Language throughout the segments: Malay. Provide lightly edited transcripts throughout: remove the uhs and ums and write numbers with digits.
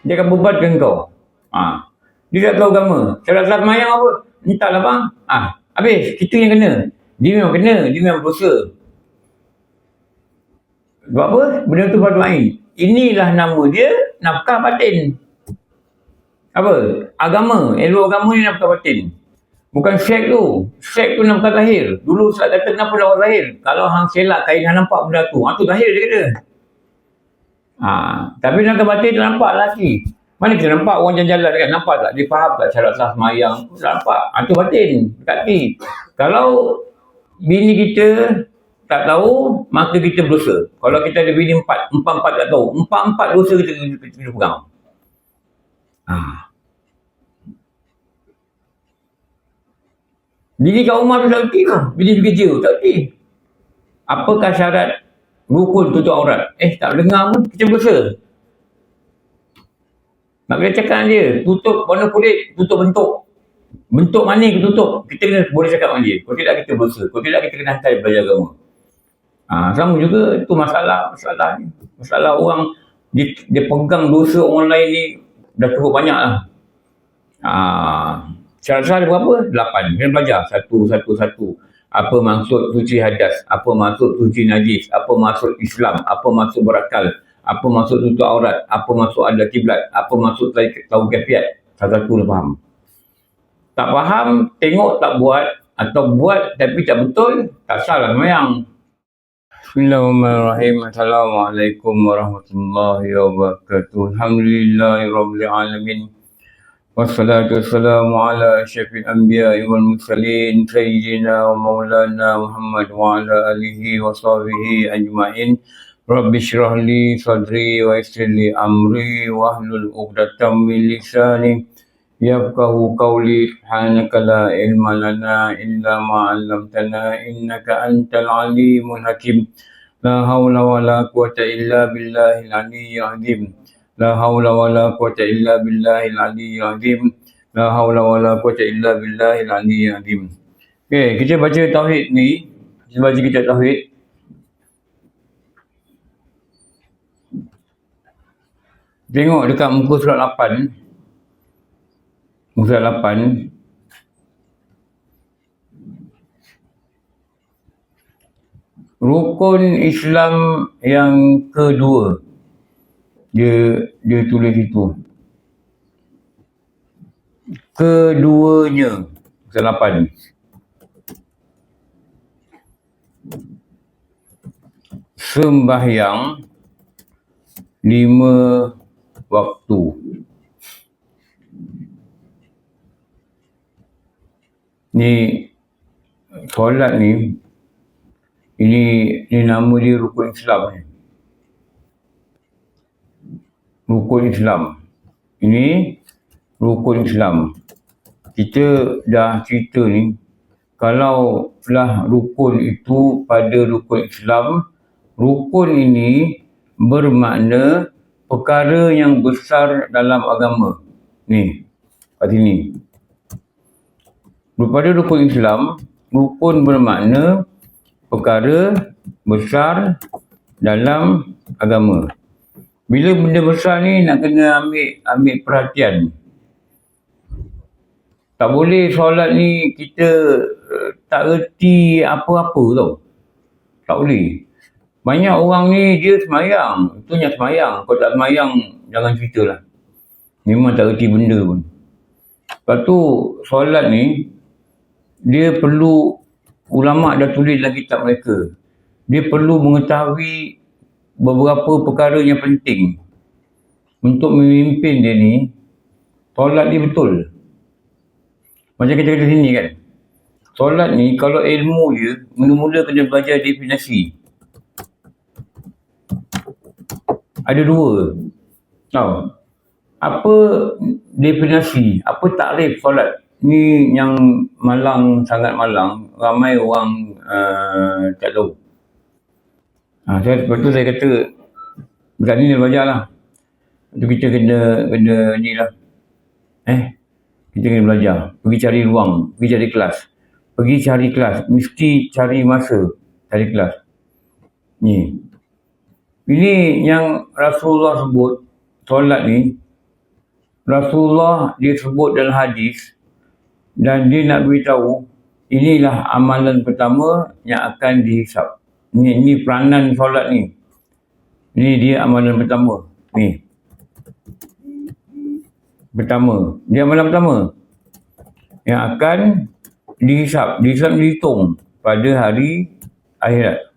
Dia akan bebankan kau. Dia tak tahu agama. Syarat semayang apa? Entahlah bang. Habis, kita yang kena. Dia memang kena, dia memang berdosa. Sebab apa? Benda tu fardu ain. Inilah nama dia nafkah batin. Apa? Agama. Ilmu agama ni nafkah batin. Bukan seks tu. Seks tu nafkah zahir. Dulu Ustaz kata kenapa nafkah zahir? Kalau hang selak kain hang nampak benda tu. Tu zahir dia kata. Tapi nafkah batin tu nampak lelaki. Mana kita nampak orang jalan-jalan kan? Nampak tak? Dia faham tak syarat sah semayang? Nampak. Tu batin. Dekat hati. Kalau bini kita tak tahu, maka kita berdosa. Kalau kita ada bini empat tak tahu. Empat dosa kita pegang. Bini kat rumah tu tak erti ke? Bini bekerja tak erti. Apakah syarat rukun tutup aurat? Tak dengar pun, kita berdosa. Nak kena cakap dia, tutup warna kulit, tutup bentuk. Bentuk mana kita tutup, kita kena boleh cakap dengan dia. Kalau tidak kita berdosa. Kalau tidak kita kena hantar belajar agama. Sama juga itu masalah ni. Masalah orang dia pegang dosa orang lain ni dah cukup banyak lah. Syarat-syarat berapa? 8. Kena belajar satu. Apa maksud suci hadas? Apa maksud suci najis? Apa maksud Islam? Apa maksud berakal? Apa maksud tutup aurat? Apa maksud ada kiblat? Apa maksud tahu kaifiat? Satu-satu faham. Tak faham, tengok tak buat, atau buat tapi tak betul, tak salah semayang. Bismillahirrahmanirrahim. Assalamualaikum warahmatullahi wabarakatuh. Alhamdulillahirabbil alamin. Wassalatu wassalamu ala asyrafil anbiya'i wal mursalin sayyidina wa maulana Muhammad wa ala alihi wa sahbihi ajma'in. Rabbi syrah li sadri wa yassir li amri wa hlul 'uqdatam min lisani yafqahu qawli. Subhanaka la ilma lana illa ma 'allamtana innaka antal alimul hakim. La haula wala quwwata illa billahil aliyyil azim. La haula wala quwwata illa billahil aliyyil azim. La haula wala quwwata illa billahil aliyyil azim. Okey, kita baca tauhid ni. Kita baca kitab tauhid. Tengok dekat muka surat 8. Muka surat 8. Rukun Islam yang kedua. Dia tulis itu. Keduanya. Muka 8. Sembahyang 5 waktu. Ni solat ni, ini nama dia rukun Islam ni. Rukun Islam. Ini rukun Islam. Kita dah cerita ni, kalau telah rukun itu pada rukun Islam, rukun ini bermakna perkara yang besar dalam agama. Ni, kat sini. Pada rukun Islam, rukun bermakna perkara besar dalam agama. Bila benda besar ni nak kena ambil perhatian. Tak boleh solat ni kita tak erti apa-apa tau. Tak boleh. Banyak orang ni dia semayang. Itu yang semayang. Kalau tak semayang, jangan ceritalah. Memang tak erti benda pun. Lepas tu, solat ni, dia perlu, ulama' dah tulis dalam kitab mereka. Dia perlu mengetahui beberapa perkara yang penting. Untuk memimpin dia ni, solat ni betul. Macam kita kata sini kan. Solat ni, kalau ilmu dia, mula-mula kena belajar definisi. Ada 2. Tahu? Apa definisi? Apa takrif solat? Ni yang malang, sangat malang. Ramai orang tak tahu. Sebab tu saya kata, dekat ni dia belajar lah. Itu kita kena ni lah. Kita kena belajar. Pergi cari ruang, pergi cari kelas. Pergi cari kelas. Mesti cari masa cari kelas. Ni. Ini yang Rasulullah sebut, solat ni, Rasulullah dia sebut dalam hadis dan dia nak beritahu inilah amalan pertama yang akan dihisap. Ini peranan solat ni. Ini dia amalan pertama. Ni. Pertama. Dia amalan pertama yang akan dihisap. Dihitung pada hari akhirat.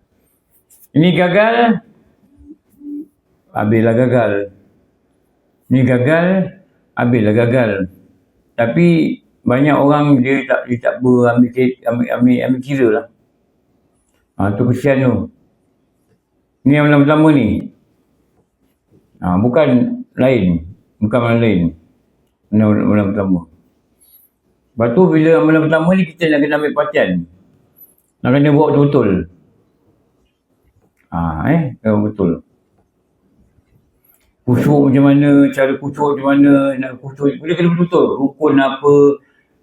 Ini gagal, habislah gagal. Ini gagal, habislah gagal. Tapi banyak orang dia tak ambil kira lah. Tu kesian tu. Ni amalan pertama ni. Bukan lain. Bukan amalan lain. Amalan pertama. Lepas tu bila amalan pertama ni kita nak kena ambil perhatian. Nak kena buat betul-betul. Betul. Khusyuk macam mana, cara khusyuk macam mana, nak khusyuk. Dia kena betul-betul. Rukun apa,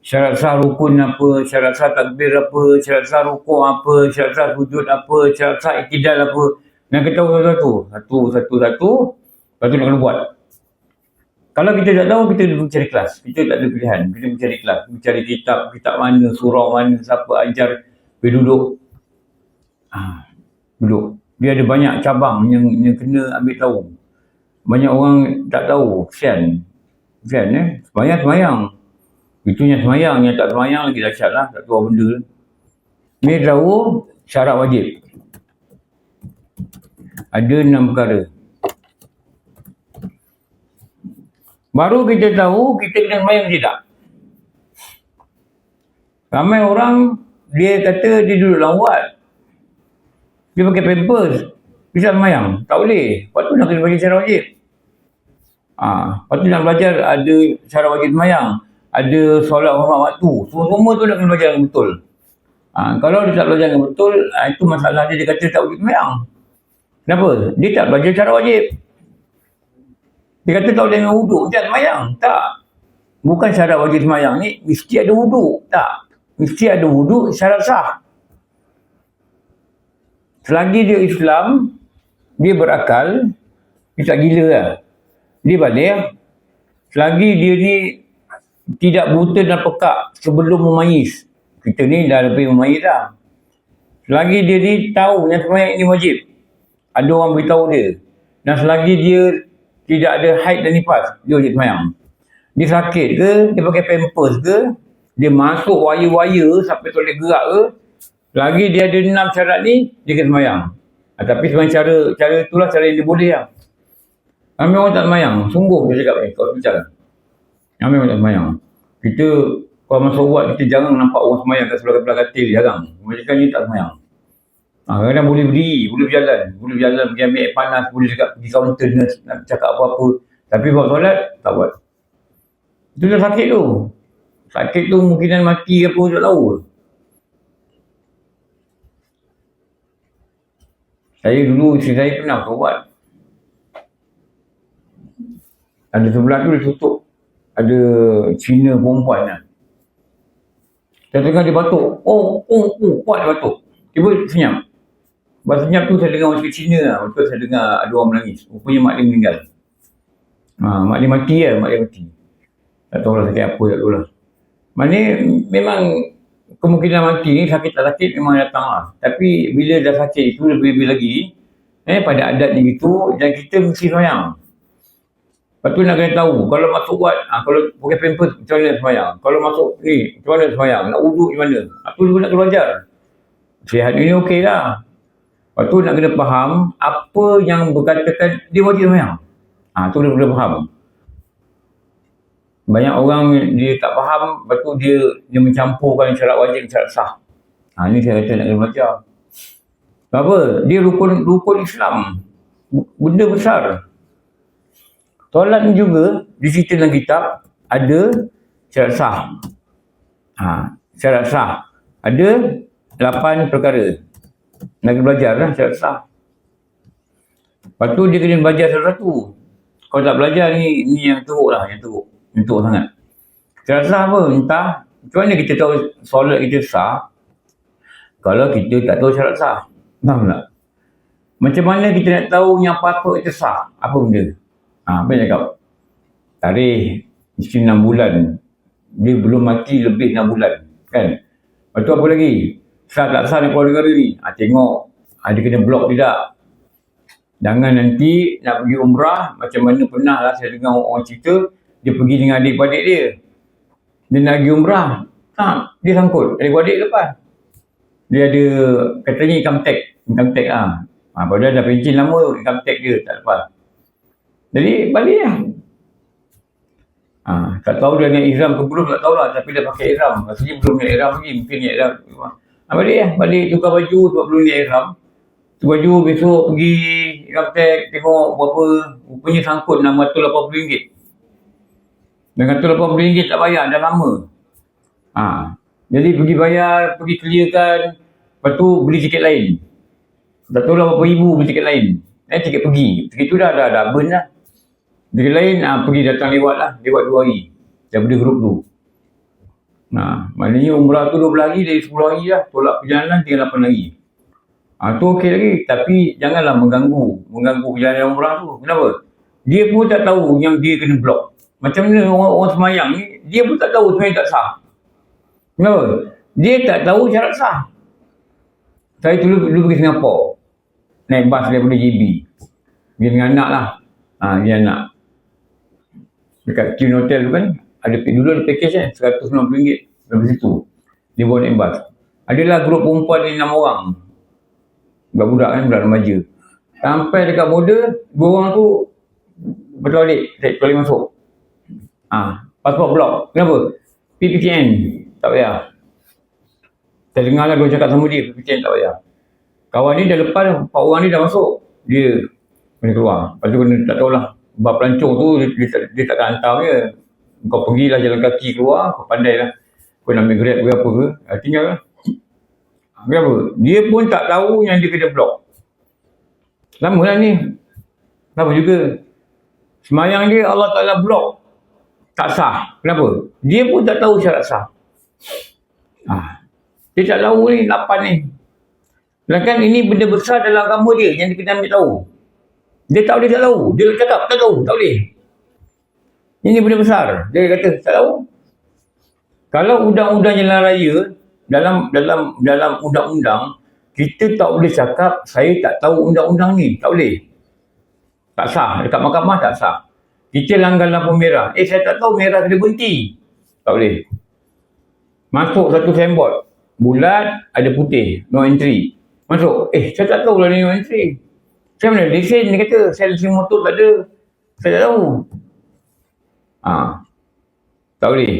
syarat sah rukun apa, syarat sah takbir apa, syarat sah rukun apa, syarat sah sujud apa, syarat sah iktidal apa. Nak kena tahu satu-satu. Satu-satu. Lepas tu nak kena buat. Kalau kita tak tahu, kita mencari kelas. Kita tak ada pilihan. Kita mencari kelas. Mencari kitab mana, surah mana, siapa ajar. Pergi duduk. Duduk. Dia ada banyak cabang yang kena ambil tahu. Banyak orang tak tahu. Kesian. Semayang. Itunya semayang. Yang tak semayang lagi dahsyat lah. Tak tahu benda. Ni tahu syarat wajib. Ada 6 perkara. Baru kita tahu kita kena semayang tidak. Ramai orang dia kata dia duduk lawat. Dia pakai pampers. Bisa semayang. Tak boleh. Lepas tu nak kena belajar syarat wajib. Lepas tu nak belajar ada syarat wajib semayang. Ada solat hormat waktu. Semua tu nak kena belajar yang betul. Kalau dia tak belajar yang betul, itu masalah dia kata tak wajib semayang. Kenapa? Dia tak belajar syarat wajib. Dia kata tak boleh dengan wuduk. Jangan semayang. Tak. Bukan syarat wajib semayang ni, mesti ada wuduk. Tak. Mesti ada wuduk syarat sah. Selagi dia Islam, dia berakal, dia tak gila lah. Dia balik. Selagi dia ni tidak buta dan pekak sebelum memayis. Kita ni dah lebih memayis dah. Selagi dia ni tahu yang semayang ini wajib. Ada orang beritahu dia. Dan selagi dia tidak ada haid dan nifas, dia wajib semayang. Dia sakit ke, dia pakai pampers ke, dia masuk wire-wire sampai tak boleh gerak ke, lagi dia ada 6 syarat ni, dia kena semayang. Tapi sebenarnya cara itulah cara yang dia boleh lah. Ramai orang tak semayang. Sungguh dia cakap ni, kalau bicara. Ramai orang tak semayang. Kita, kalau masa ubat, kita jarang nampak orang semayang kat sebelah katil, jarang. Mereka ni tak semayang. Kadang-kadang boleh berdiri, boleh berjalan, pergi ambil air panas, boleh cakap pergi kaunter nak cakap apa-apa. Tapi buat solat, tak buat. Itu dah sakit tu. Sakit tu mungkinan mati apa, tak tahu. Saya dulu, isteri saya pernah berubat. Ada sebelah tu dia tutup. Ada Cina perempuan lah. Saya tengah dia batuk. Kuat dia batuk. Tiba senyap. Lepas senyap tu saya dengar orang cakap Cina lah. Betul saya dengar ada orang menangis. Rupanya mak dia meninggal. Mak dia mati lah. Tak tahu lah sakit apa, tak tahu lah. Maknanya memang kemungkinan mati ni sakit tak sakit memang datang lah. Tapi bila dah sakit itu lebih-lebih lagi. Pada adat ni gitu. Dan kita mesti semayang. Lepas tu nak kena tahu. Kalau masuk buat. Kalau pakai pampers macam mana semayang. Kalau masuk ni macam mana semayang. Nak wuduk macam mana. Itu juga nak kena belajar. Sihat ni okey lah. Lepas tu nak kena faham apa yang berkatakan dia wajib semayang. Tu dia boleh faham. Banyak orang dia tak faham, lepas tu dia mencampurkan syarat wajib syarat sah. Ni saya kata nak kena belajar. Apa? Dia rukun Islam. Benda besar. Solat ni juga di situ dalam kitab ada syarat sah. Syarat sah. Ada 8 perkara. Nak kena belajar lah syarat sah. Lepas tu dia kena belajar satu-satu. Kalau tak belajar ni yang teruk lah, yang teruk. Yang teruk sangat. Syarat sah apa? Entah. Macam mana kita tahu solat kita sah kalau kita tak tahu syarat sah? Faham tak? Macam mana kita nak tahu yang patut kita sah? Apa benda? Apa yang cakap? Tarikh. Isteri 6 bulan. Dia belum mati lebih 6 bulan. Kan? Lepas tu apa lagi? Sah tak sah negara ni? Tengok. Dia kena blok tidak. Jangan nanti nak pergi umrah. Macam mana pernah lah saya dengar orang cerita. Dia pergi dengan adik-beradik dia. Dia nak pergi umrah. Dia sangkut. Adik-beradik lepas. Dia ada katanya income tax. Income tax lah. Padahal dah pencen lama income tax dia tak lepas. Jadi balik lah. Tak tahu dia naik ihram ke belum, tak tahulah. Tapi dia pakai ihram. Maksudnya belum naik ihram lagi. Mungkin naik ihram. Balik lah. Balik tukar baju sebab belum naik ihram. Tukar baju besok pergi income tax. Tengok berapa. Rupanya sangkut RM680. Dengan RM80 tak bayar. Dah lama. Jadi pergi bayar. Pergi clearkan. Lepas tu beli tiket lain. Tak tahulah berapa ribu beli tiket lain. Tiket pergi. Tiket tu dah burn lah. Tiket lain pergi datang lewat lah. Lewat 2 hari. Daripada grup tu. Maknanya umrah tu 12 hari dari 10 hari lah. Tolak perjalanan tinggal 8 hari. Tu okey lagi. Tapi janganlah mengganggu perjalanan umrah tu. Kenapa? Dia pun tak tahu yang dia kena blok. Macam mana orang semayang ni, dia pun tak tahu semayang tak sah. Kenapa? Dia tak tahu syarat sah. Saya dulu pergi Singapura. Naik bas daripada JB. Pergi dengan anak lah. Dia anak. Dekat Qin Hotel tu kan, dulu ada package kan, RM190 dari situ. Dia bawa naik bas. Adalah grup perempuan ni 6 orang. Budak-budak kan, budak remaja. Sampai dekat border, 2 orang tu betul balik, tak boleh masuk. Pasport blok. Kenapa? PPKN. Tak payah. Saya dengar lah dia cakap sama dia, PPKN tak payah. Kawan ni dah lepas, 4 orang ni dah masuk. Dia kena keluar. Lepas tu kena, tak tahulah. Sebab pelancong tu, dia takkan hantar dia. Kau pergilah jalan kaki keluar, kau pandai lah. Kau nak ambil grab ke apa ke, tinggal lah. Kenapa? Dia pun tak tahu yang dia kena blok. Lama lah ni. Lama juga. Semayang dia Allah Ta'ala blok. Tak sah. Kenapa? Dia pun tak tahu syarat sah. Dia tak tahu ni, 8 ni. Sedangkan ini benda besar dalam agama dia yang dia kena ambil tahu. Dia tak tahu. Dia cakap, tak tahu, tak boleh. Ini benda besar. Dia kata, tak tahu. Kalau undang-undang jalan raya, dalam undang-undang, kita tak boleh cakap, saya tak tahu undang-undang ni. Tak boleh. Tak sah. Dekat mahkamah tak sah. Kita langgar lampu merah. Saya tak tahu merah kena berhenti. Tak boleh. Masuk satu signboard. Bulat, ada putih. No entry. Masuk. Saya tak tahu lah ni no entry. Saya mana lesen dia kata. Saya lesen motor tak ada. Saya tak tahu. Tak boleh.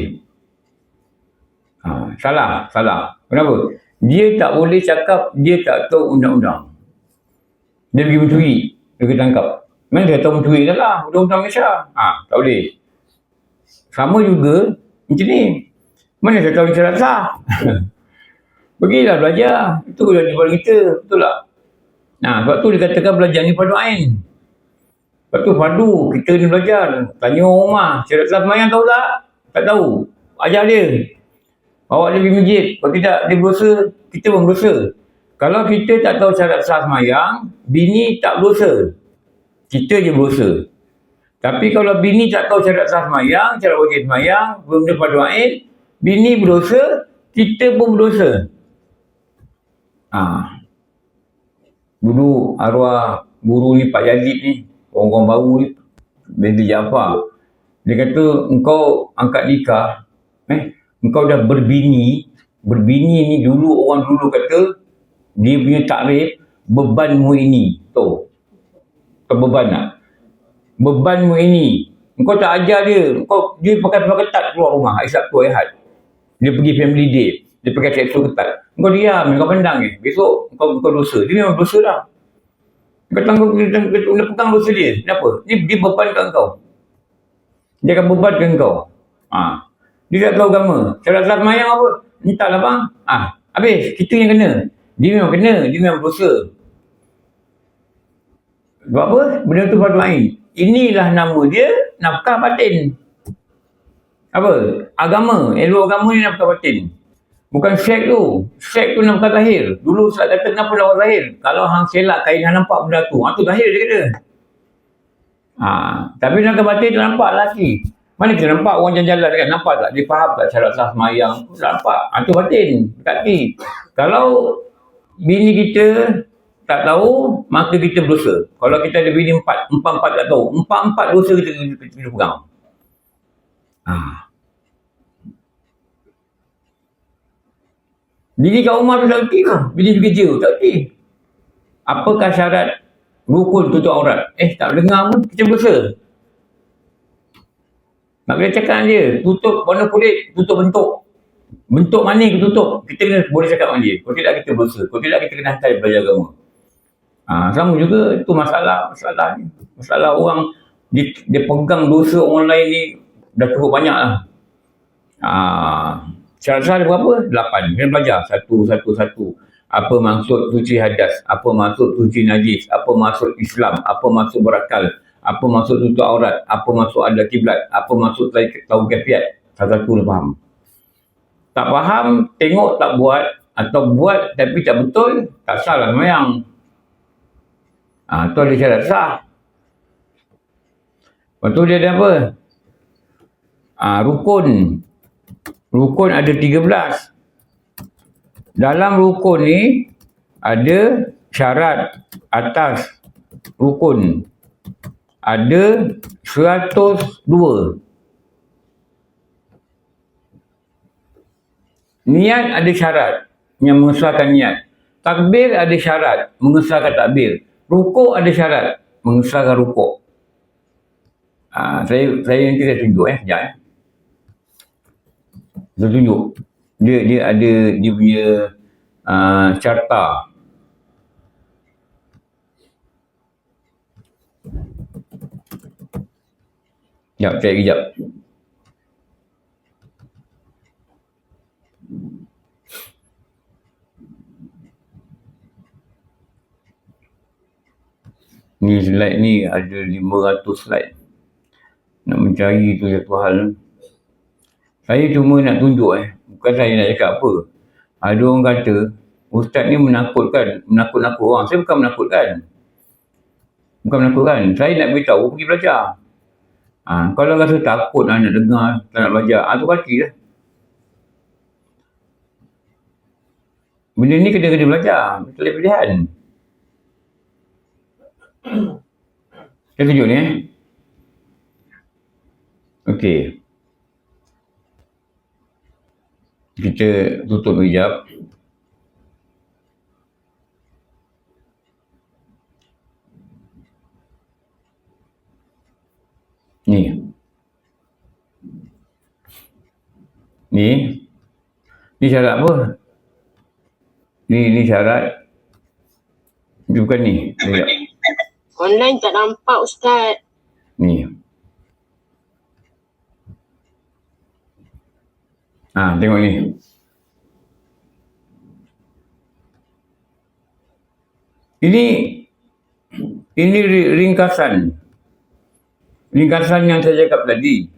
Salah. Kenapa? Dia tak boleh cakap dia tak tahu undang-undang. Dia pergi mencuri. Dia kena tangkap. Mana saya tahu mencuri dah lah. Undang-undang Malaysia. Tak boleh. Sama juga macam ni. Mana saya tahu syarat sah. Pergilah belajar. Itu dah di kita. Betul tak? Sebab tu dikatakan belajar ni fardu ain. Sebab tu fardu kita ni belajar. Tanya orang rumah. Syarat sah semayang tahu tak? Tak tahu. Ajar dia. Bawa dia pergi masjid. Kalau tidak dia berdosa, kita pun berdosa. Kalau kita tak tahu syarat sah semayang, bini tak berdosa. Kita je berdosa. Tapi kalau bini tak tahu syarat sah semayang, syarat wajib semayang, benda fardu ain, bini berdosa, kita pun berdosa. Dulu arwah guru ni Pak Yazid ni, orang-orang baru ni, Bedi Jaafar. Dia kata, engkau angkat nikah, engkau dah berbini. Berbini ni dulu orang dulu kata, dia punya takrif, bebanmu ini. Tahu beban tak? Bebanmu ini. Engkau tak ajar dia. Dia pakai ketat keluar rumah. Hari Sabtu, Ahad. Dia pergi family day. Dia pakai seksual ketat. Engkau diam, engkau pandang ni. Besok engkau dosa. Dia memang dosa dah. Engkau pegang dosa dia. Kenapa? Dia beban kat engkau. Dia akan beban ke engkau. Dia tak tahu agama. Syarat sah semayang apa? Entahlah bang. Habis. Kita yang kena. Dia memang kena. Dia memang dosa. Sebab apa? Benda tu fardu ain. Inilah nama dia nafkah batin. Apa? Agama. Ilmu agama ni nafkah batin. Bukan seks tu. Seks tu nafkah zahir. Dulu Ustaz kata kenapa nafkah zahir? Kalau hang selak kain hang nampak benda tu. Tu zahir dia kata. Tapi nafkah batin tu nampak lelaki. Mana kita nampak orang jalan-jalan kan? Nampak tak? Dia faham tak syarat sah semayang? Nampak. Itu batin. Kaki. Kalau bini kita tak tahu, maka kita berdosa. Kalau kita ada bini empat tak tahu. Empat dosa kita pegang. Bini kat rumah tu tak erti tu. Bini bekerja tak erti. Apakah syarat rukun tutup aurat? Tak dengar pun, kita berdosa. Nak kena cakap dia, tutup warna kulit, tutup bentuk. Bentuk mana kita tutup, kita kena boleh cakap dengan dia. Kalau tidak kita berdosa. Kalau tidak kita kena hantar belajar agama. Sama juga, itu masalah orang dia pegang dosa orang lain ni dah cukup banyak lah. Syarat-syarat dia berapa? 8. Kena belajar satu. Apa maksud suci hadas, apa maksud suci najis, apa maksud Islam, apa maksud berakal, apa maksud tutup aurat, apa maksud ada kiblat, apa maksud tahu kafiat. Satu-satu dia faham. Tak faham, tengok tak buat, atau buat tapi tak betul, tak salah semayang. Tu ada syarat sah. Lepas tu dia ada apa? Rukun. Rukun ada 13. Dalam rukun ni ada syarat atas rukun. Ada 102. Niat ada syarat yang mengesahkan niat. Takbir ada syarat mengesahkan takbir. Rukuk ada syarat mengesahkan rukuk. Saya nanti saya tunjuk sekejap Saya tunjuk. Dia ada dia punya carta. Sekejap, cek kejap. Ni slide ni ada 500 slide. Nak mencari tu satu hal. Saya cuma nak tunjuk bukan saya nak cakap apa. Ada orang kata ustaz ni menakutkan orang. Saya bukan menakutkan. Saya nak beritahu pergi belajar. Kalau rasa takut nak dengar, tak nak belajar, tu kaki lah. Benda ni kena belajar. Tak boleh pilihan. Saya tunjuk ni Okey. Kita tutup hijab. Ni syarat apa? Ni syarat. Ini bukan ni. Online tak nampak Ustaz. Ni. Tengok ni. Ini ringkasan. Ringkasan yang saya cakap tadi.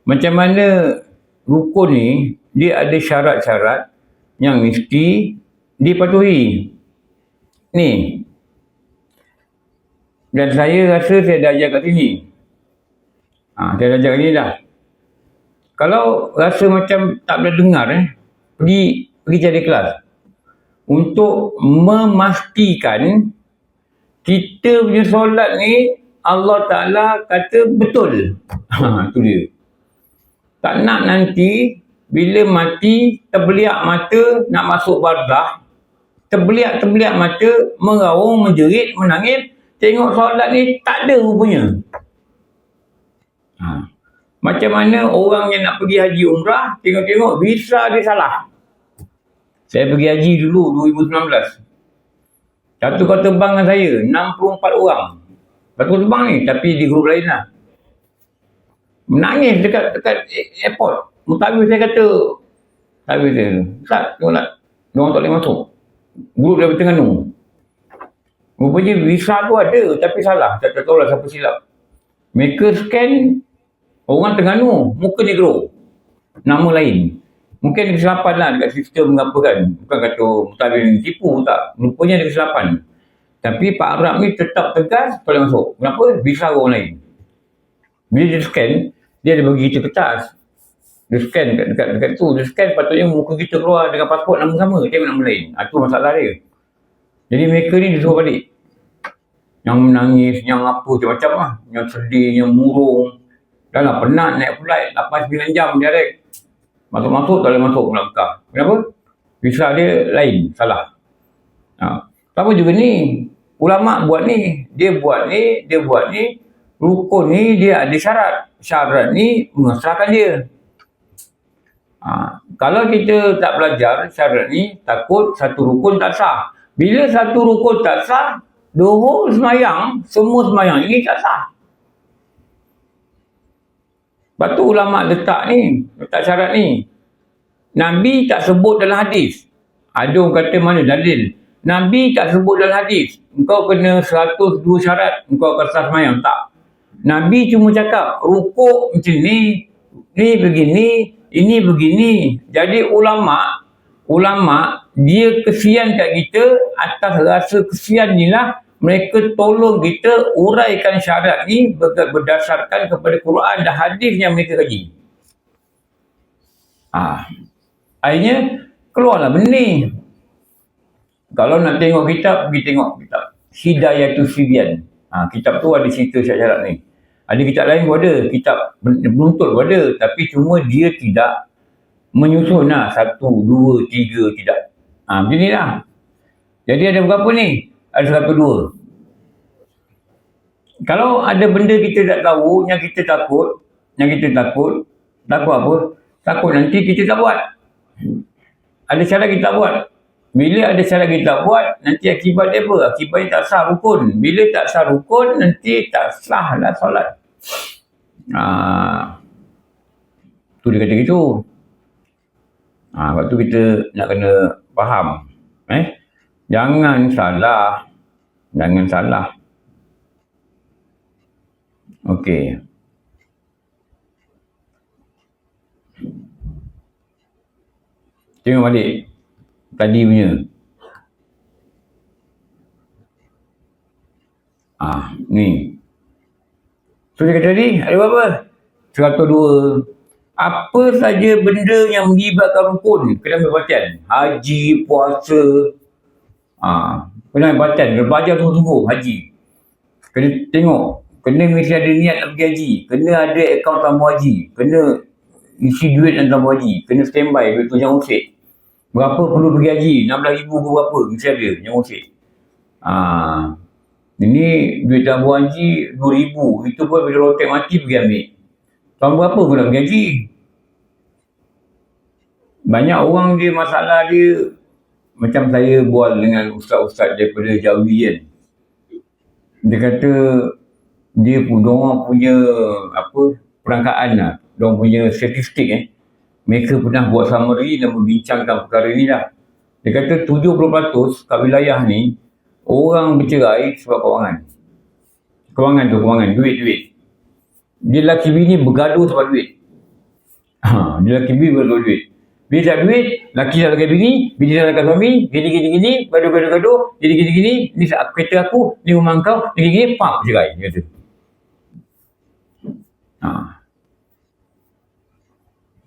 Macam mana rukun ni, dia ada syarat-syarat yang mesti dipatuhi. Ni. Dan saya rasa saya dah ajar kat sini. Saya dah ajar kat sini dah. Kalau rasa macam tak boleh dengar, pergi cari kelas. Untuk memastikan kita punya solat ni Allah Ta'ala kata betul. Itu dia. Tak nak nanti bila mati terbeliak mata nak masuk barzah, terbeliak mata, meraung, menjerit, menangis, tengok solat ni tak ada rupanya. Macam mana orang yang nak pergi haji umrah, tengok-tengok visa dia salah. Saya pergi haji dulu 2019. Satu kau terbang dengan saya, 64 orang. Satu terbang ni, tapi di grup lain lah. Menangis dekat airport. Mutawif saya kata, Mutawif saya kata, Ustaz, tengoklah, diorang tak boleh masuk. Grup dari Terengganu. Rupanya visa tu ada, tapi salah. Tak tahu lah siapa silap. Mereka scan orang Terengganu, muka negro. Nama lain. Mungkin ada kesilapan lah dekat sistem apa kan. Bukan kata Mutawif ni tipu, tak. Rupanya ada kesilapan. Tapi Pak Arab ni tetap tegas boleh masuk. Kenapa? Visa orang lain. Bila dia scan, Dia ada bagi kita kertas. Dia scan dekat tu. Dia scan patutnya muka kita keluar dengan pasport nama sama. Tengok nama lain. Itu masalah dia. Jadi mereka ni dia suruh balik. Yang menangis, yang apa macam-macam lah. Yang sedih, yang murung. Dah lah penat naik flight 8-9 jam direct. Masuk-masuk tak boleh masuk Melaka. Kenapa? Visa dia lain, salah. Sama juga ni. Ulama buat ni. Dia buat ni. Rukun ni dia ada syarat. Syarat ni mengesahkan dia. Kalau kita tak belajar syarat ni, takut satu rukun tak sah. Bila satu rukun tak sah, the whole semayang, semua semayang ini tak sah. Lepas tu ulama letak syarat ni. Nabi tak sebut dalam hadis. Ada orang kata mana dalil. Nabi tak sebut dalam hadis. Engkau kena 102 syarat, engkau akan sah semayang. Tak. Nabi cuma cakap, rukuk macam ni begini, ini begini. Jadi ulama dia kesian kat kita. Atas rasa kesian ni lah mereka tolong kita uraikan syarat ni berdasarkan kepada Quran dan hadis yang mereka kaji. Akhirnya keluarlah benda ni. Kalau nak tengok kitab, pergi tengok kitab Hidayatus Sibyan. Kitab tu ada cerita syarat ni. Ada kitab lain pun ada, kitab penuntut pun ada, tapi cuma dia tidak menyusun 1, 2, 3, tidak. Macam ni lah. Jadi ada berapa ni? Ada 102. Kalau ada benda kita tak tahu, yang kita takut apa? Takut nanti kita tak buat. Ada cara kita buat. Bila ada cara kita buat, nanti akibat dia apa? Akibatnya tak sah rukun. Bila tak sah rukun, nanti tak sah lah solat. Tu dia kata gitu. Lepas tu kita nak kena faham. Jangan salah. Okey. Tengok balik tadi punya. Ni. So dia kata tadi, ada berapa? 102. Apa saja benda yang melibatkan rukun kena ambil perhatian. Haji, puasa. Kena ambil perhatian. Kena belajar sungguh-sungguh haji. Kena tengok. Kena mesti ada niat nak pergi haji. Kena ada akaun tambah haji. Kena isi duit dan tambah haji. Kena standby duit tu jangan usik. Berapa perlu pergi haji? 16,000 ke berapa? Mesti ada. Jangan usik. Ini duit tambah haji 2,000. Itu pun bila rotek mati pergi ambil. Tahun berapa pun nak pergi haji? Banyak orang dia masalah dia macam saya bual dengan ustaz-ustaz daripada Jawi kan. Dia kata dia pun diorang punya perangkaan lah. Diorang punya statistik mereka pernah buat summary dan membincangkan perkara ni lah. Dia kata 70% kat wilayah ni orang bercerai sebab kewangan. Kewangan, duit. Dia lelaki bini bergaduh sebab duit. Dia lelaki bini bergaduh duit. Bila tak duit, lelaki dah lakan bini dah lakan suami, gini, gaduh, jadi gini, ni kereta aku, ni rumah kau, gini, cerai, dia kata.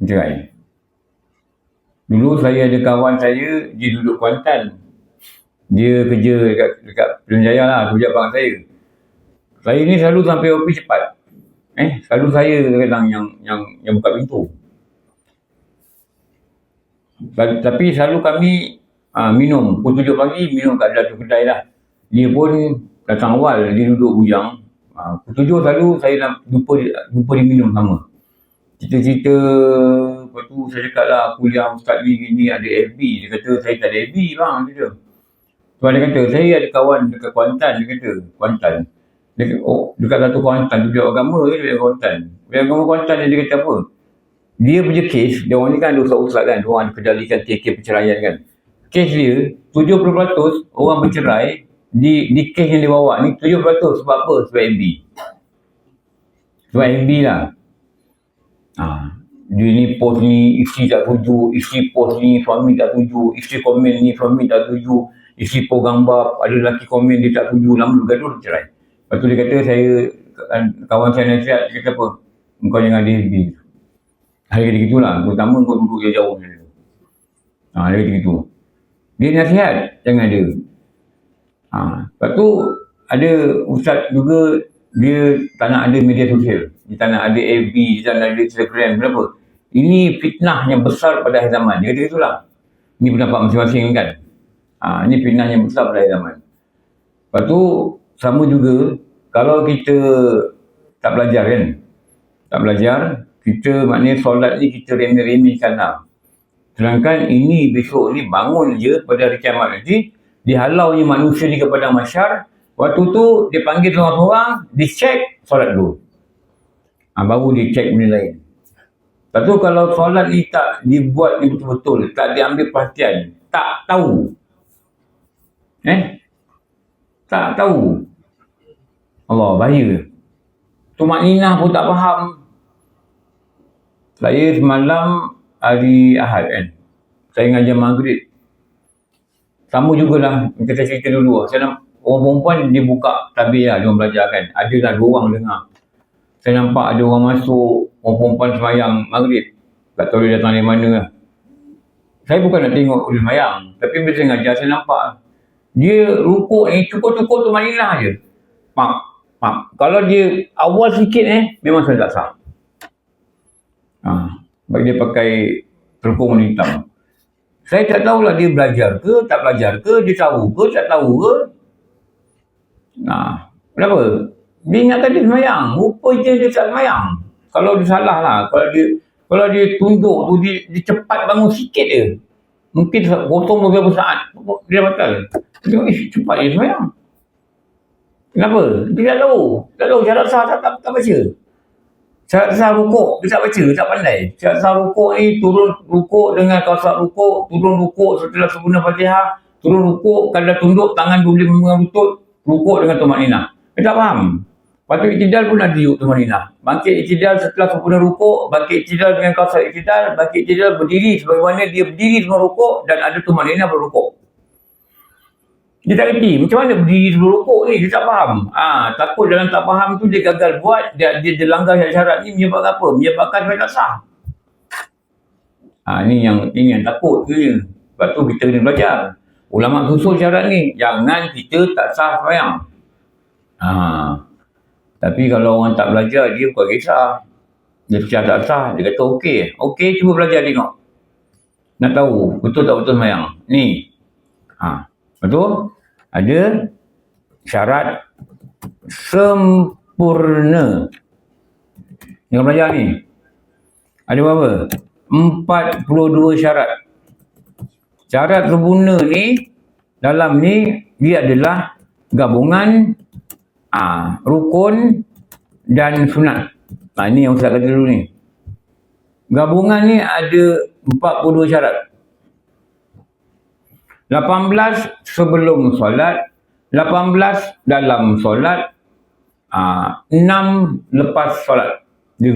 Cerai. Dulu saya ada kawan saya, dia duduk Kuantan. Dia kerja dekat Pilihan Jaya lah, tu abang saya. Saya ni selalu sampai ofis cepat. Selalu saya kadang yang buka pintu. Tapi selalu kami minum. Pukul 7 pagi minum kat dalam kedai lah. Dia pun datang awal, dia duduk bujang. Pukul 7 selalu saya nak jumpa dia minum sama. Cerita-cerita, lepas tu saya cakap lah kuliah ustaz ni gini ada FB. Dia kata saya tak ada FB bang. Sebab dia kata saya ada kawan dekat Kuantan. Dia kata Kuantan. Dekat satu Kuantan tu dia agama je dekat Kuantan. Dia agama Kuantan dia kata apa? Dia punya kes, dia orang ni kan ada ustaz-ustaz kan, orang kendalikan kes perceraian kan. Kes dia, 70% orang bercerai di kes yang dia bawa ni, 70% sebab apa? Sebab FB. Sebab FB lah. Dia ni post ni, isteri tak tuju, isteri post ni, suami tak tuju, isteri komen ni, suami tak tuju, isteri post gambar, ada lelaki komen dia tak tuju, lama bergaduh, dia cerai. Lepas tu dia kata kawan saya nasihat, dia kata apa? Engkau jangan diri. Hari kata gitulah. Pertama kau duduk jauh-jauh. Dia kata gitu. Dia nasihat, jangan ada. Lepas tu, ada ustaz juga, dia tak nak ada media sosial. Dia tak nak ada FB, dia tak nak ada Instagram. Kenapa? Ini fitnah yang besar pada akhir zaman. Dia kata itulah. Ini pendapat masing-masing kan. Ini fitnah yang besar pada akhir zaman. Lepas tu, sama juga, kalau kita tak belajar kan. Tak belajar, kita maknanya solat ni kita remeh-remehkan lah. Sedangkan ini besok ni bangun je pada hari kiamat nanti, dihalau je manusia ni kepada masyar. Waktu tu dia panggil seorang-seorang, dia check solat dulu. Baru dia check benda lain. Lepas tu kalau solat ni tak dibuat ni betul-betul, tak diambil perhatian, tak tahu. Tak tahu. Allah, bahaya. Tumakninah pun tak faham. Saya semalam hari Ahad kan, saya ngajar maghrib. Sama jugalah, kita cerita dulu. Saya orang perempuan dia buka tabir lah, dia orang belajar kan. Adalah 2 orang dengar. Saya nampak ada orang masuk, orang perempuan sembahyang maghrib. Tak tahu dia datang dari mana lah. Saya bukan nak tengok dia sembahyang, tapi bila saya ngajar saya nampak dia rukuk ni cukup-cukup tu manilah je. Kalau dia awal sikit memang saya tak sah. Bagi dia pakai terkung warna hitam. Saya tak tahulah dia belajar ke, tak belajar ke, dia tahu ke, tak tahu ke. Kenapa? Dia ingatkan dia semayang. Rupanya dia tak semayang. Kalau dia salah lah. Kalau dia tunduk tu, dia cepat bangun sikit je. Mungkin potong beberapa saat. Dia batal. Dia tengok, cepat dia semayang. Kenapa? Dia tak tahu. Tak tahu syarat sah tak baca. Syarat sah rukuk, dia tak baca, tak pandai. Syarat sah rukuk ni, turun rukuk dengan kawasan rukuk, turun rukuk setelah sempurna Fatihah, turun rukuk, kalau dah tunduk, tangan boleh memegang lutut, rukuk dengan tumakninah. Dia tak faham. Lepas tu iktidal pun ada yuk tumakninah. Bangkit iktidal setelah sempurna rukuk, bangkit iktidal dengan kawasan iktidal, bangkit iktidal berdiri sebagaimana dia berdiri sebelum rukuk dan ada tumakninah berrukuk. Dia tak kerti macam mana berdiri sebelum rukuk ni, dia tak faham. Takut dalam tak faham tu dia gagal buat, dia langgar syarat ni menyebabkan apa? Menyebabkan supaya tak sah. Ni yang takut tu. Sebab tu kita kena belajar. Ulama susun syarat ni, jangan kita tak sah sembahyang. Tapi kalau orang tak belajar, dia bukan kisah. Dia percaya tak sah, dia kata okey. Okey, cuba belajar tengok. Nak tahu betul tak betul sembahyang. Ni. Betul? Ada syarat sempurna. Jangan belajar ni. Ada berapa? 42 syarat. Syarat sempurna ni, dalam ni, dia adalah gabungan rukun dan sunat. Ini yang Ustaz kata dulu ni. Gabungan ni ada 42 syarat. 18 sebelum solat, 18 dalam solat, 6 lepas solat. Di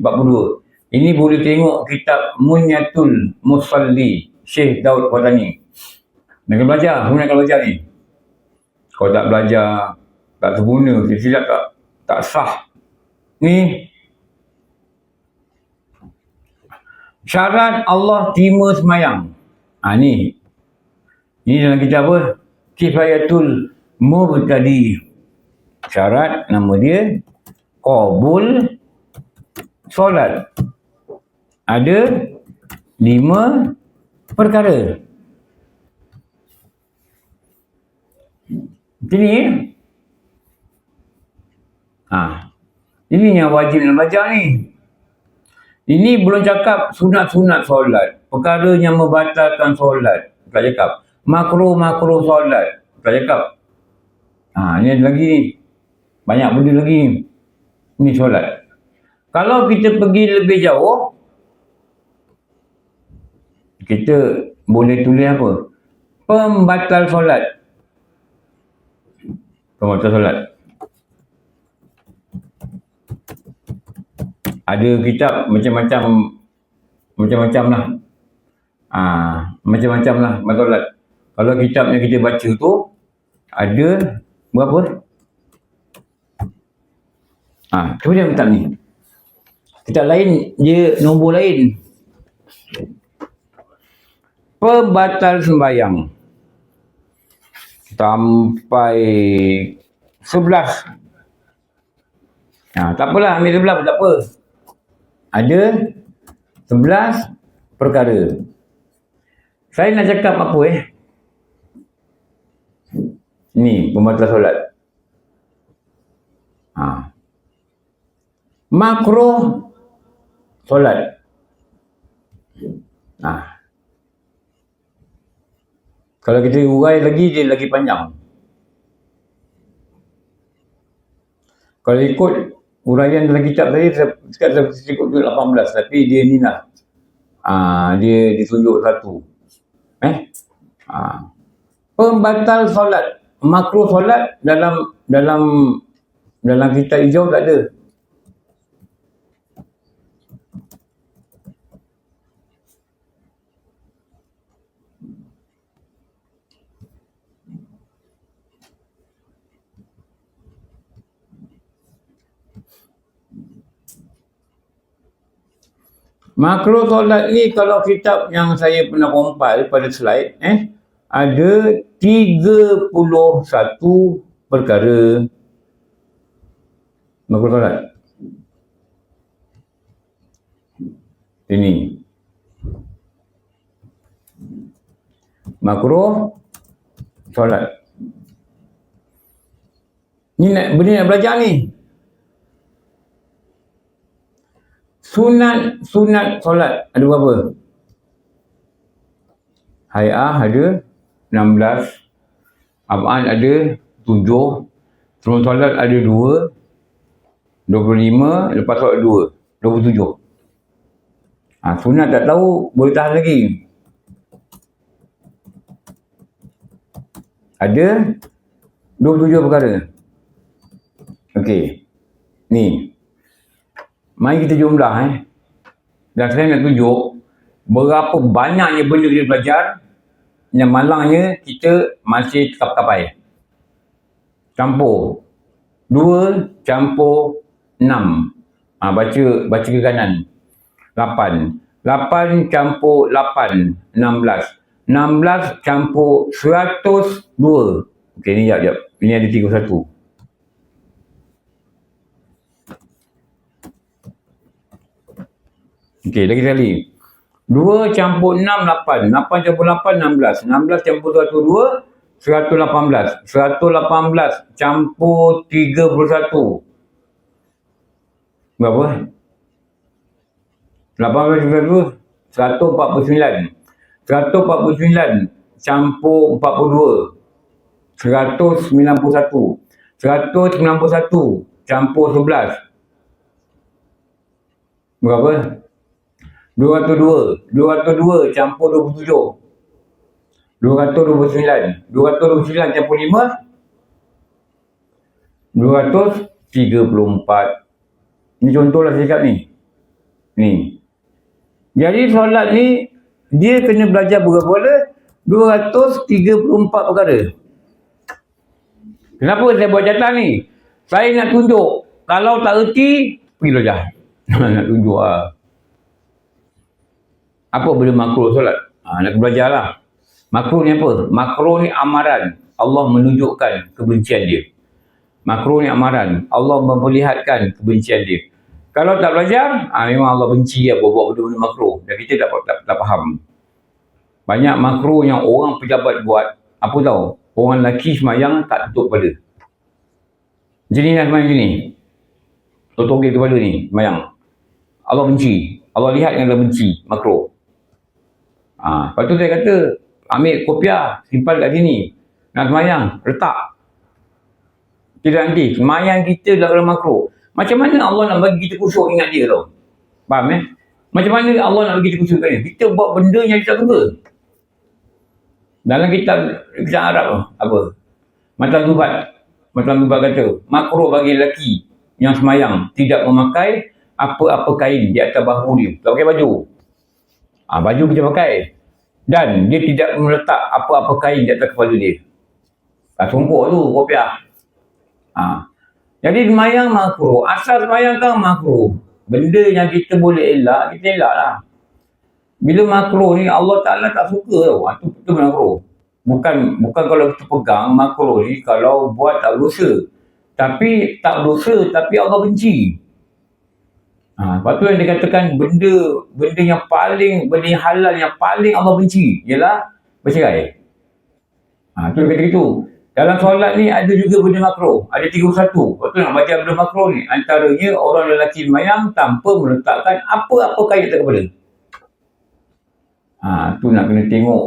42. Ini boleh tengok kitab Munyatul Musalli, Syekh Daud Watani. Nak kena belajar, semua nak kena belajar ni. Kalau tak belajar, tak sempurna, silap tak sah. Ni syarat Allah terima semayang. Ini dalam kitab apa? Kifayatul Mubtadi. Syarat nama dia qabul solat. Ada 5 perkara. Ini ini yang wajib nak belajar ni. Ini belum cakap sunat-sunat solat, perkara yang membatalkan solat. Tak cakap. Makruh-makruh solat. Tak cakap. Ni ada lagi ni. Banyak benda lagi ni. Ni solat. Kalau kita pergi lebih jauh, kita boleh tulis apa? Pembatal solat. Pembatal solat. Ada kitab macam-macam lah. Macam-macam lah solat. Kalau kitab yang kita baca tu ada berapa? Cuba dia kitab ni. Kitab lain, dia nombor lain. Pembatal sembahyang. Sampai 11. Tak apalah, ambil 11 pun tak apa. Ada 11 perkara. Saya nak cakap apa Ni, pembatal solat. Makruh solat. Kalau kita urai lagi, dia lagi panjang. Kalau ikut uraian dalam kitab saya cakap ikut 18, tapi dia ni lah. Dia ditunjuk satu. Pembatal solat. Makruh solat dalam kitab hijau tak ada. Makruh solat ni kalau kitab yang saya pernah compile pada slide, ada 31 perkara makruh solat. Ini. Makruh solat. Benda nak belajar ni. Sunat solat ada berapa? Hay'ah ada 16. Ab'an ada 7. Turun solat ada 2. 25. Lepas solat 2. 27. Sunat tak tahu, boleh tahan lagi. Ada 27 perkara. Okey. Ni. Mari kita jumlah Dan saya nak tunjuk berapa banyaknya benda kita belajar yang malangnya kita masih terkapai. Campur 2 campur 6. Baca ke kanan. 8 campur 8 16. 16 campur 102. Okey, ni jap. Ini ada 31. Okey, lagi sekali. 2 campur 6, 8. 8 campur 8, 16. 16 campur 102, 118. 118 campur 31. Berapa? 18 149. 149 campur 42. 191. 191 campur 11. Berapa? 202 campur 27. 229 campur 5. 234. Ni contohlah saya cakap ni. Jadi solat ni dia kena belajar berapa? 234 perkara. Kenapa saya buat catatan ni? Saya nak tunjuk. Kalau tak erti, pergi belajar. Nak tunjuk apa benda makruh solat? Nak belajar lah. Makruh ni apa? Makruh ni amaran. Allah menunjukkan kebencian dia. Makruh ni amaran. Allah memperlihatkan kebencian dia. Kalau tak belajar, memang Allah benci buat benda-benda makruh. Dan kita tak faham. Banyak makruh yang orang pejabat buat. Apa tahu? Orang lelaki semayang tak tutup kepala. Macam ni lah semayang macam ni. Tutup kepala ni, semayang. Allah benci. Allah lihat yang Allah benci. Makruh. Lepas tu saya kata, ambil kopiah, simpan kat sini. Nak semayang, letak. Tidak nanti, semayang kita dalam makruh. Macam mana Allah nak bagi kita khusyuk ingat dia tau? Faham Macam mana Allah nak bagi kita khusyuk ingat dia? Kita buat benda yang kita suka. Dalam kitab Arab apa? Matan Dubat kata, makruh bagi lelaki yang semayang tidak memakai apa-apa kain di atas bahu dia. Tak pakai baju. Baju kita pakai. Dan dia tidak meletak apa-apa kain di atas kepala dia. Songkok tu, kopiah. Jadi semayang makruh. Asal semayang kan makruh. Benda yang kita boleh elak, kita elak lah. Bila makruh ni Allah Ta'ala tak suka tau. Itu makruh. Bukan kalau kita pegang makruh ni kalau buat tak dosa. Tapi tak dosa, tapi Allah benci. Lepas tu yang dikatakan benda yang halal yang paling Allah benci ialah bercerai. Itu dia kata gitu. Dalam solat ni ada juga benda makruh. Ada 31. Lepas tu nak baca benda makruh ni. Antaranya orang lelaki sembahyang tanpa meletakkan apa-apa kait tak kepala. Tu nak kena tengok.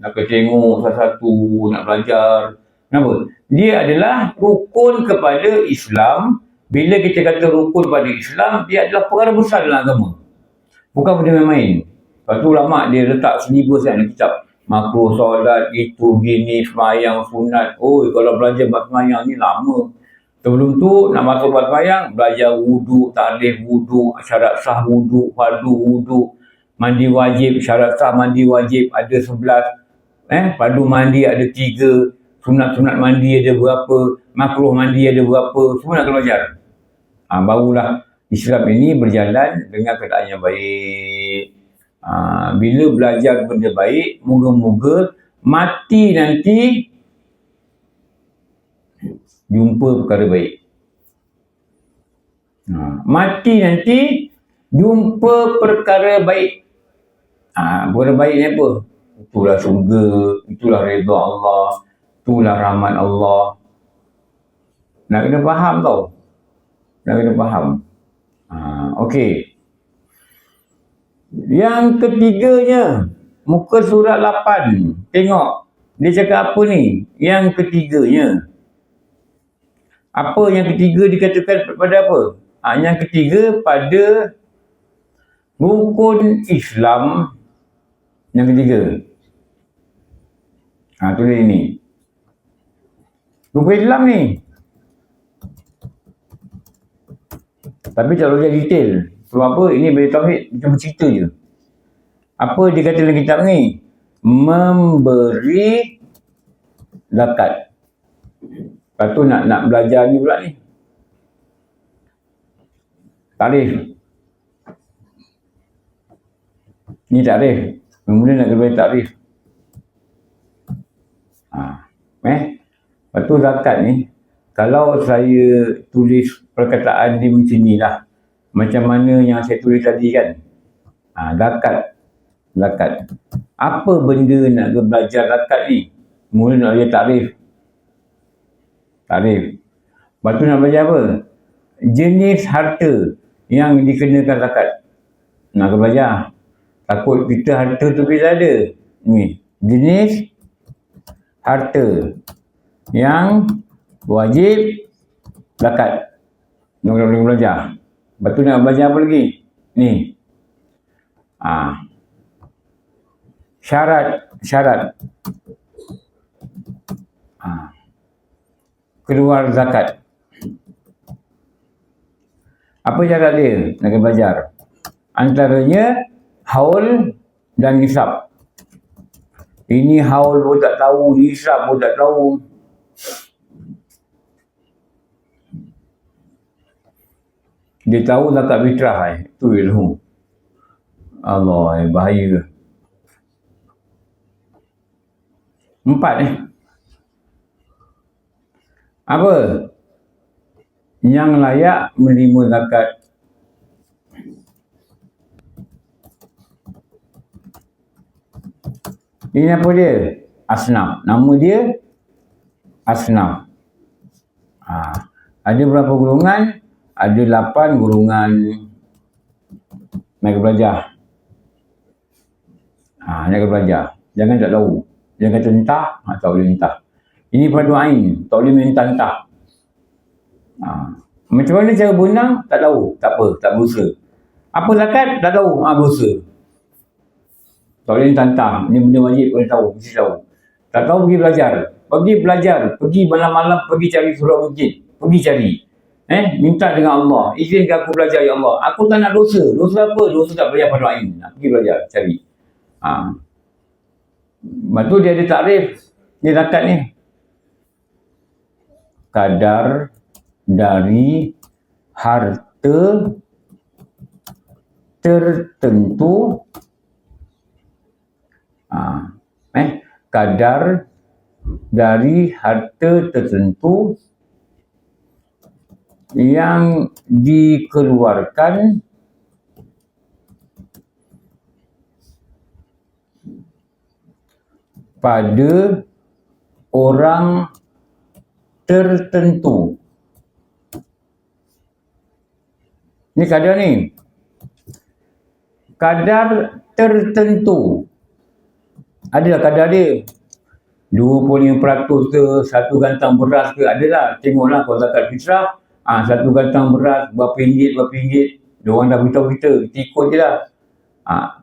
Nak kena tengok satu-satu, nak belajar. Kenapa? Dia adalah rukun kepada Islam. Bila kita kata rukun pada Islam, dia adalah perkara besar dalam agama. Bukan benda main-main. Lepas tu ulama' dia letak selibus dalam kitab. Makruh solat, itu, gini, semayang, sunat. Kalau belajar bab semayang ni lama. Sebelum tu, nak masuk bab semayang, belajar wuduk, tarikh wuduk, syarat sah wuduk, fardu wuduk, mandi wajib, syarat sah mandi wajib ada 11. Fardu mandi ada 3. Sunat-sunat mandi ada berapa, makruh mandi ada berapa, semua nak kena belajar. Barulah Islam ini berjalan dengan keadaan yang baik. Bila belajar benda baik, moga-moga mati nanti jumpa perkara baik. Mati nanti jumpa perkara baik. Perkara baik ni apa? Itulah syurga, itulah redha Allah, itulah rahmat Allah. Nak kena faham tau. Nak kena faham. Okey. Yang ketiganya, muka surat 8. Tengok, dia cakap apa ni? Yang ketiganya. Apa yang ketiga dikatakan pada apa? Yang ketiga pada rukun Islam yang ketiga. Tulis ini. Rukun Islam ni. Tapi tak boleh detail. Sebab apa? Ini bagi tauhid macam bercerita je. Apa dia kata dalam kitab ni? Memberi zakat. Lepas tu nak belajar ni pula ni. Tarikh. Ni tarikh. Kemudian nak kena tarikh. Lepas tu zakat ni. Kalau saya tulis perkataan dia macam ni lah. Macam mana yang saya tulis tadi kan. Zakat. Apa benda nak belajar zakat ni? Mula nak belajar tarikh. Lepas tu nak belajar apa? Jenis harta yang dikenakan zakat. Nak belajar. Takut kita harta tu bila ada. Ni. Jenis harta yang wajib zakat. Nak belajar. Lepas tu nak belajar apa lagi? Ni. Syarat. Keluar zakat. Apa syarat dia? Nak belajar. Antaranya haul dan nisab. Ini haul pun tak tahu, nisab pun tak tahu. Dia tahu zakat fitrah. Itu ilmu. Allah, bahaya. 4 Apa? Yang layak menerima zakat. Ini apa dia? Asnaf. Nama dia Asnaf. Ada berapa golongan? Ada 8 golongan. Nak belajar. Nak belajar. Jangan tak tahu. Jangan kata entah, tak boleh entah. Ini fardu ain, tak boleh minta entah. Macam mana cara berenang? Tak tahu. Tak apa, tak berusaha. Apa zakat? Tak tahu. Berusaha. Tak boleh entah. Ini benda wajib, boleh tahu. Mesti tahu. Tak tahu, pergi belajar. Pergi belajar. Pergi malam-malam, pergi cari surah masjid. Pergi cari. Minta dengan Allah. Izinkan aku belajar, ya Allah. Aku tak nak dosa. Dosa apa? Dosa tak belajar fardu ain. Pergi belajar, cari. Lepas tu dia ada takrif. Ni zakat ni. Kadar dari harta tertentu, kadar dari harta tertentu yang dikeluarkan pada orang tertentu. Ni kadar ni. Kadar tertentu. Adalah kadar dia. 25% ke, 1 gantang beras ke, adalah. Tengoklah kalau zakat fitrah, 1 gantang beras, berapa ringgit. Diorang dah beritahu kita ikut je lah.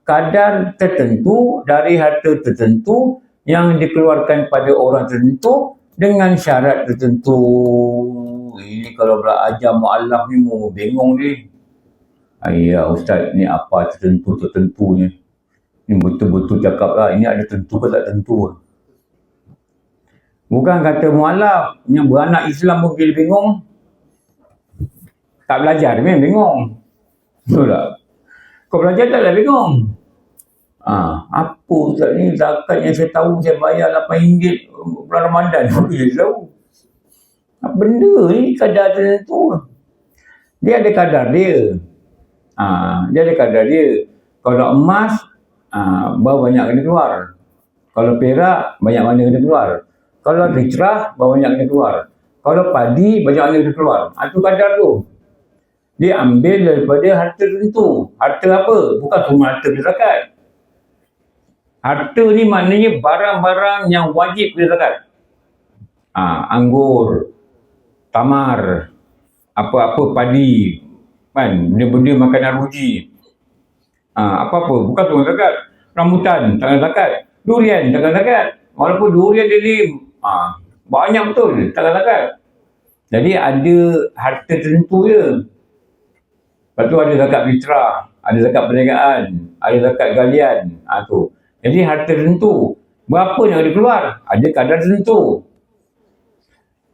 Kadar tertentu dari harta tertentu yang dikeluarkan pada orang tertentu dengan syarat tertentu. Ini kalau belajar mu'allaf ni mau bengong ni. Ya Ustaz, ni apa tertentu ni? Ni betul-betul cakap lah, ini ada tentu ke tak tentu. Bukan kata mu'alaf, yang beranak Islam pun bila bingung. Tak belajar memang bingung. Betul tak? Kau belajar taklah bingung. Apa Ustaz ni, zakat yang saya tahu saya bayar RM8 bulan Ramadan. Saya tahu. Apa benda ni, kadar tertentu. Dia ada kadar dia. Dia ada kadar dia. Kalau emas, berapa banyak kena keluar. Kalau perak, banyak mana kena keluar. Kalau fitrah, berapa banyak kena keluar. Kalau padi, banyak mana kena keluar. Itu kadar tu. Dia ambil daripada harta tertentu. Harta apa? Bukan semua harta zakat. Harta ni maknanya barang-barang yang wajib kena zakat. Anggur, tamar, apa-apa padi, kan? Benda-benda makanan ruji. Apa-apa, bukan semua zakat. Rambutan, tak kena zakat. Durian, tak kena zakat. Walaupun durian dia ni banyak betul, tak kena zakat. Jadi ada harta tertentu je. Lepas tu ada zakat fitrah, ada zakat perniagaan, ada zakat galian. Tu. Jadi harta tertentu. Berapa yang ada keluar? Ada kadar tertentu.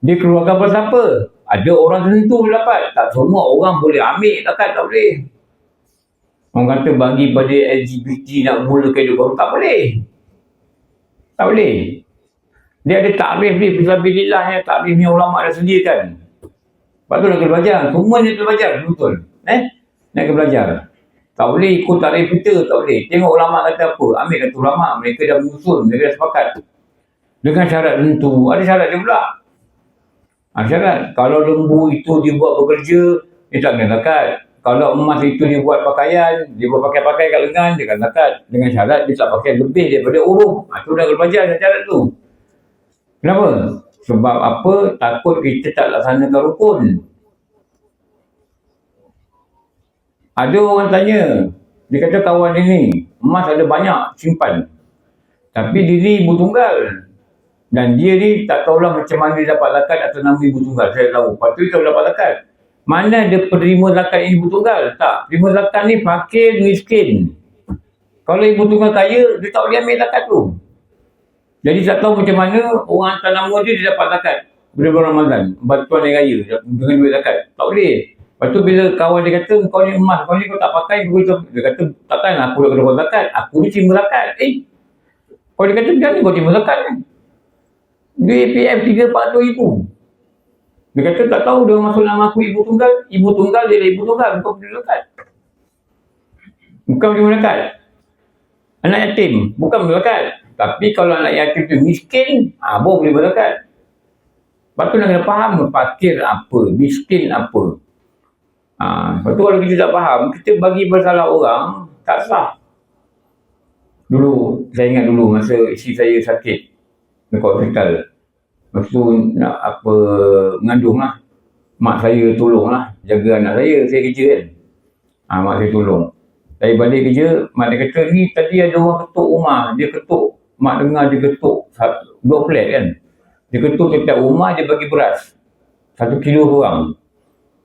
Dia keluarkan pada siapa? Ada orang tertentu boleh dapat. Tak semua orang boleh ambil zakat, tak boleh. Orang kata bagi pada LGBT nak mula kehidupan baru, tak boleh. Tak boleh. Dia ada takrif ni, fisabilillah ni, takrif ni ulama' dah sediakan. Lepas tu nak kena belajar. Semua ni kena belajar, betul. Nak kena belajar. Tak boleh ikut takrif kita, tak boleh. Tengok ulama' kata apa. Ambil kata ulama', mereka dah menyusun, mereka dah sepakat. Dengan syarat tentu. Ada syarat dia pula. Syarat. Kalau lembu itu dibuat bekerja, dia tak kena zakat. Kalau emas itu dibuat pakaian, dia buat pakai-pakai kat lengan, dia kena zakat. Dengan syarat dia tak pakai lebih daripada uruf. Itu dah kena belajar syarat tu. Kenapa? Sebab apa? Takut kita tak laksanakan rukun. Ada orang tanya, dia kata kawan dia ni, emas ada banyak simpan. Tapi dia ni ibu tunggal. Dan dia ni tak tahulah macam mana dia dapat zakat atas nama ibu tunggal. Saya tahu. Lepas tu dia tahu dapat zakat. Mana dia penerima zakat ibu tunggal? Tak. Penerima zakat ni fakir, miskin. Kalau ibu tunggal kaya, dia tak boleh ambil zakat tu. Jadi tak tahu macam mana orang hantar nama dia dapat zakat bila bulan Ramadan. Bantuan yang raya dengan duit zakat. Tak boleh. Lepas tu bila kawan dia kata, kau ni emas, kau ni kau tak pakai, dia kata, takkan aku dah kena buat zakat. Aku ni terima zakat. Kau dia kata, macam mana kau terima zakat kan? Dia APF 3-4 ribu. Dia kata, tak tahu dia masuk nama aku ibu tunggal. Ibu tunggal, dia ibu tunggal. Bukan beri zakat. Bukan beri zakat. Anak yatim, bukan beri zakat. Tapi kalau anak yatim tu miskin, baru boleh berzakat. Lepas tu nak kena faham fakir apa, miskin apa. Lepas tu kalau kita tak faham, kita bagi bersalah orang, tak sah. Dulu, saya ingat dulu masa isteri saya sakit dekat hospital. Lepas tu nak mengandung lah. Mak saya tolong lah, jaga anak saya kerja kan. Mak saya tolong. Saya balik kerja, mak dia kata, ni tadi ada orang ketuk rumah, dia ketuk. Mak dengar dia ketuk 2 flat kan. Dia ketuk setiap rumah, dia bagi beras. 1 kilo seorang.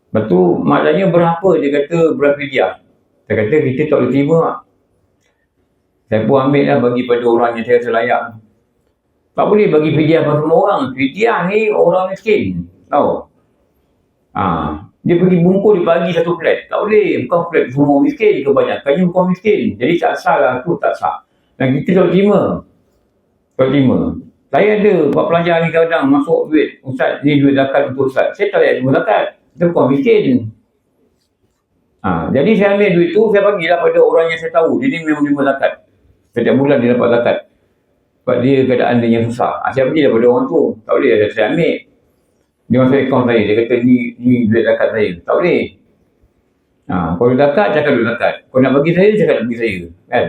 Lepas tu, mak tanya berapa? Dia kata berapa fidyah. Saya kata, kita tak boleh terima mak. Saya pun ambil lah bagi pada orang yang saya rasa layak. Tak boleh bagi fidyah pada semua orang. Fidyah ni orang miskin. Tahu? Dia pergi bungkus, dia bagi satu flat. Tak boleh. Bukan flat semua miskin. Kebanyakannya bukan miskin. Jadi tak sah lah. Aku tak sah. Dan kita tak terima. Tak terima. Saya ada buat pelajar ni kadang masuk duit. Ustaz, ni duit zakat untuk Ustaz. Saya tak payah terima zakat. Kita bukan miskin. Jadi saya ambil duit tu, saya bagilah pada orang yang saya tahu. Dia ni memang terima zakat. Setiap bulan dia dapat zakat. Sebab dia keadaan dia yang susah. Saya pergi daripada orang tu. Tak boleh saya ambil. Dia masuk akaun saya. Dia kata ni duit zakat saya. Tak boleh. Kalau zakat, cakap duit zakat. Kalau nak bagi saya, cakap nak bagi saya. Kan?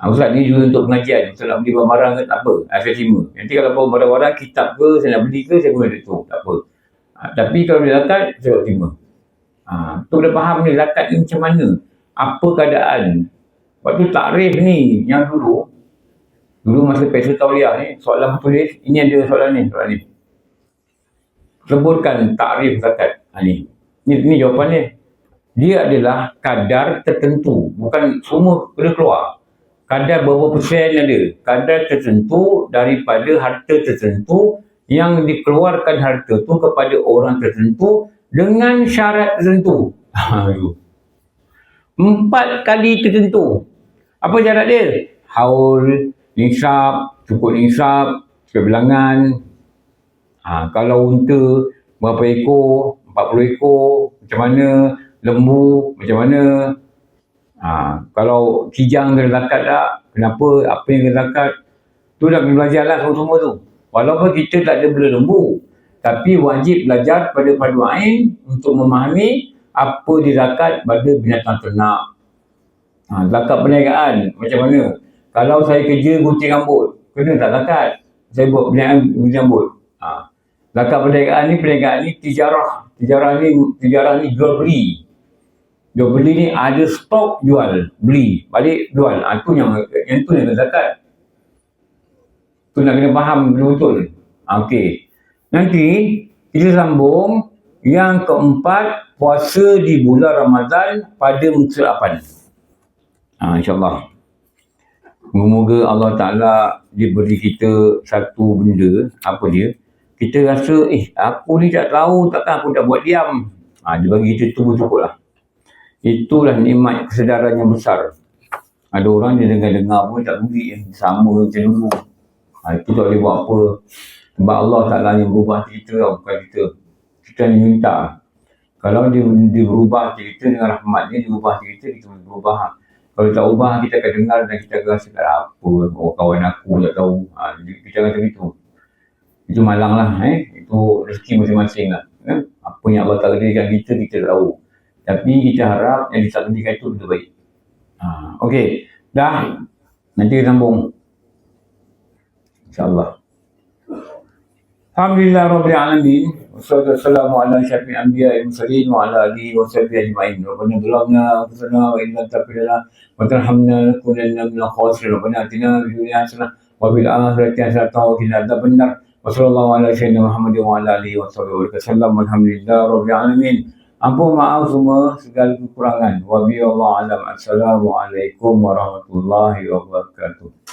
Ustaz ni juga untuk pengajian. Ustaz nak beli barang-barang ke tak apa. Saya terima. Nanti kalau bawa barang-barang, kitab ke, saya nak beli ke, saya guna duit tu. Tak apa. Tapi kalau duit zakat, saya tak terima. Tu dah faham ni zakat ni macam mana. Apa keadaan. Sebab tu takrif ni yang dulu masa Pesul Tauliah ni, soalan tulis, ini ada soalan ni. Sebutkan takrif zakat. Ni jawapan dia. Dia adalah kadar tertentu. Bukan semua kena keluar. Kadar berapa persen ada. Kadar tertentu daripada harta tertentu yang dikeluarkan harta tu kepada orang tertentu dengan syarat tertentu. 4 kali tertentu. Apa syarat dia? Haul, nisab, cukup nisab, kebilangan. Kalau unta, berapa ekor, 40 ekor, macam mana, lembu, macam mana. Kalau kijang kena zakat tak, kenapa, apa yang kena zakat. Tu dah kena belajar lah semua tu. Walaupun kita tak ada bela lembu, tapi wajib belajar pada padu ain untuk memahami apa dizakat pada binatang ternak. Zakat perniagaan macam mana? Kalau saya kerja gunting rambut, kena tak zakat? Saya buat perniagaan gunting rambut. Zakat perniagaan ni tijarah. Tijarah ni jual beli. Jual beli ni ada stok jual, beli, balik jual. Itu yang tu yang zakat. Tu nak kena faham betul-betul. Okey. Nanti kita sambung yang keempat, puasa di bulan Ramadan pada muka 8. InsyaAllah. Moga-moga Allah Ta'ala diberi kita satu benda. Apa dia? Kita rasa, aku ni tak tahu, takkan aku tak buat diam. Dia bagi kita tu cukup lah. Itulah nikmat kesedaran yang besar. Ada orang dia dengar-dengar pun tak beri sama macam dulu. Itu tak boleh buat apa. Sebab Allah Ta'ala yang berubah kita, bukan kita. Kita yang minta. Kalau dia berubah cerita dengan rahmatnya, dia berubah cerita, kita boleh berubah. Kalau tak ubah, kita akan dengar dan kita akan rasa apa, kawan aku tak tahu. Kita akan macam itu. Itu malang lah. Itu rezeki masing-masing lah. Apa yang Allah Ta'ala berikan kita tak tahu. Tapi kita harap yang ditakdirkan itu lebih baik. Okey. Dah. Nanti kita sambung. InsyaAllah. Alhamdulillah Rabbil Alamin. Wassalamu ala syafi'il anbiya'i mursalin wa ala alihi wa sahbihi ajma'in. Rabbana zalamna anfusana wa in lam taghfir lana wa tarhamna lanakunanna minal khasirin. Rabbana atina fid dunya hasanah wa fil akhirati hasanah wa qina adzabannar. Wa sallallahu ala sayyidina Muhammadin wa ala alihi wa sahbihi wasallam. Alhamdulillah Rabbil Alamin. Ampun maaf semua segala kekurangan. Wabillahi alam. Assalamualaikum warahmatullahi wabarakatuh.